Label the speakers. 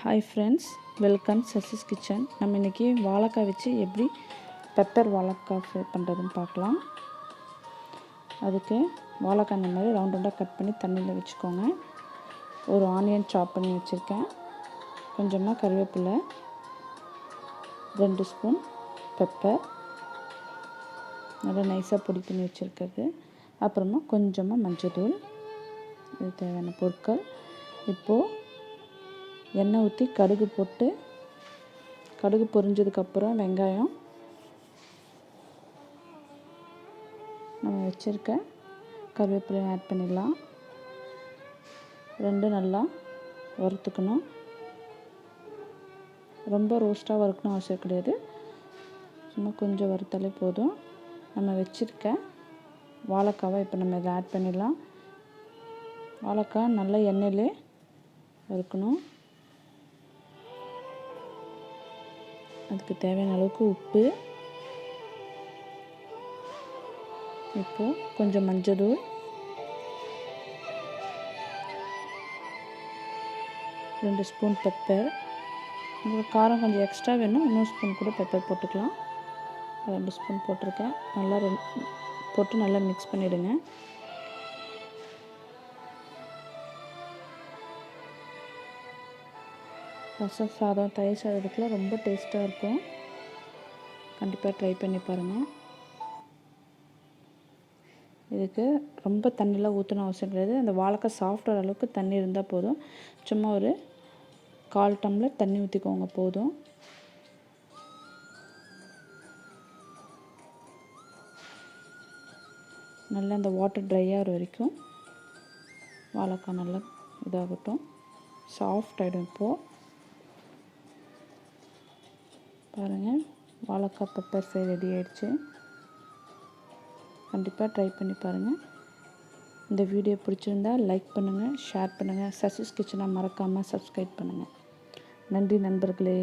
Speaker 1: Hi friends, welcome Sasi's kitchen. நம்ம இன்றைக்கி வாழைக்காய் வச்சு எப்படி பெப்பர் வாழைக்காய் ஃப்ரை பண்ணுறதுன்னு பார்க்கலாம். அதுக்கு வாழைக்காய் இந்த மாதிரி ரவுண்டாக கட் பண்ணி தண்ணியில் வச்சுக்கோங்க. ஒரு ஆனியன் சாப் பண்ணி வச்சுருக்கேன், கொஞ்சமாக கருவேப்பிலை, 2 ஸ்பூன் பெப்பர் நல்லா நைஸாக பொடி பண்ணி வச்சுருக்கிறது, அப்புறமா கொஞ்சமாக மஞ்சள்தூள், இது தேவையான பொருட்கள். இப்போது எண்ணெய் ஊற்றி கடுகு போட்டு, கடுகு பொரிஞ்சதுக்கப்புறம் வெங்காயம், நம்ம வச்சுருக்க கருவேப்பிலையும் ஆட் பண்ணிடலாம். 2 நல்லா வறுத்துக்கணும். ரொம்ப ரோஸ்ட்டாக வறுக்கணும் அவசியம் கிடையாது, சும்மா கொஞ்சம் வறுத்தாலே போதும். நம்ம வச்சுருக்க வாழைக்காவை இப்போ நம்ம இதை ஆட் பண்ணிடலாம். வாழைக்காய் நல்லா எண்ணெயிலே வறுக்கணும். அதுக்கு தேவையான அளவுக்கு உப்பு, இப்போது கொஞ்சம் மஞ்சள்தூள், 2 ஸ்பூன் பெப்பர். உங்களுக்கு காரம் கொஞ்சம் எக்ஸ்ட்ரா வேணும், இன்னொரு ஸ்பூன் கூட பெப்பர் போட்டுக்கலாம். 2 ஸ்பூன் போட்டிருக்கேன். நல்லா போட்டு நல்லா மிக்ஸ் பண்ணிவிடுங்க. ரசம் சாதம், தயிர் சாதத்துக்குலாம் ரொம்ப டேஸ்ட்டாக இருக்கும். கண்டிப்பாக ட்ரை பண்ணி பாருங்கள். இதுக்கு ரொம்ப தண்ணிலாம் ஊற்றணும் அவசியம் கிடையாது. அந்த வாழைக்காய் சாஃப்டாகிற அளவுக்கு தண்ணி இருந்தால் போதும். சும்மா ஒரு 1/4 டம்ளர் தண்ணி ஊற்றிக்கோங்க போதும். நல்லா அந்த வாட்டர் ட்ரை ஆகிற வரைக்கும் வாழைக்காய் நல்லா இதாகட்டும், சாஃப்ட் ஆகிடும். இப்போது பாருங்கள், வாழைக்காய் பெப்பர் ஃப்ரை ரெடி ஆகிடுச்சு. கண்டிப்பாக ட்ரை பண்ணி பாருங்கள். இந்த வீடியோ பிடிச்சிருந்தால் லைக் பண்ணுங்கள், ஷேர் பண்ணுங்கள். சசிஸ் கிச்சனை மறக்காமல் சப்ஸ்கிரைப் பண்ணுங்கள். நன்றி நண்பர்களே.